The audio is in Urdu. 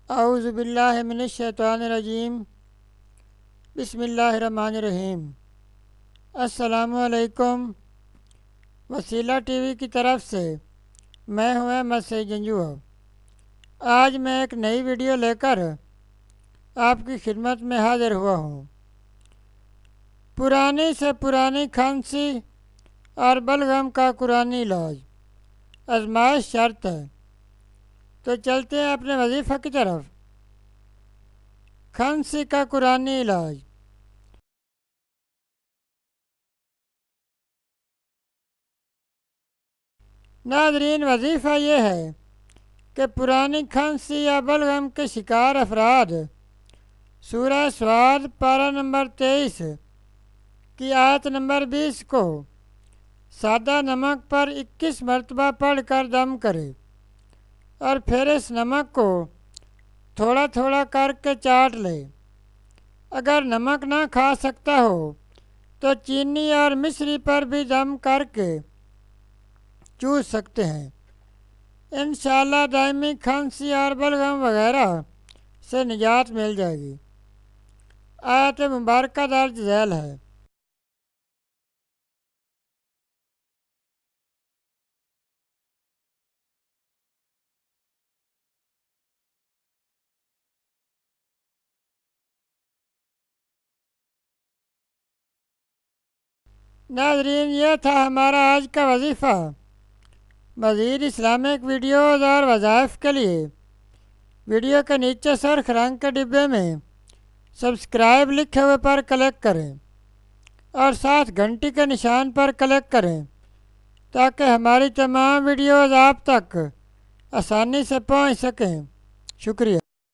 اعوذ باللہ من الشیطان الرجیم بسم اللہ الرحمن الرحیم۔ السلام علیکم۔ وسیلہ ٹی وی کی طرف سے میں ہوں احمد سعید جنجو۔ آج میں ایک نئی ویڈیو لے کر آپ کی خدمت میں حاضر ہوا ہوں۔ پرانی سے پرانی کھانسی اور بلغم کا قرآنی علاج، آزمائش شرط ہے۔ تو چلتے ہیں اپنے وظیفہ کی طرف۔ کھانسی کا قرآنی علاج۔ ناظرین، وظیفہ یہ ہے کہ پرانی کھانسی یا بلغم کے شکار افراد سورہ سواد پارہ نمبر 23 کی آیت نمبر 20 کو سادہ نمک پر 21 مرتبہ پڑھ کر دم کرے اور پھر اس نمک کو تھوڑا تھوڑا کر کے چاٹ لے۔ اگر نمک نہ کھا سکتا ہو تو چینی اور مصری پر بھی دم کر کے چوس سکتے ہیں۔ انشاءاللہ دائمی کھانسی اور بلغم وغیرہ سے نجات مل جائے گی۔ آیت مبارکہ درج ذیل ہے۔ ناظرین، یہ تھا ہمارا آج کا وظیفہ۔ مزید اسلامک ویڈیوز اور وظائف کے لیے ویڈیو کے نیچے سرخ رنگ کے ڈبے میں سبسکرائب لکھے ہوئے پر کلک کریں اور ساتھ گھنٹی کے نشان پر کلک کریں تاکہ ہماری تمام ویڈیوز آپ تک آسانی سے پہنچ سکیں۔ شکریہ۔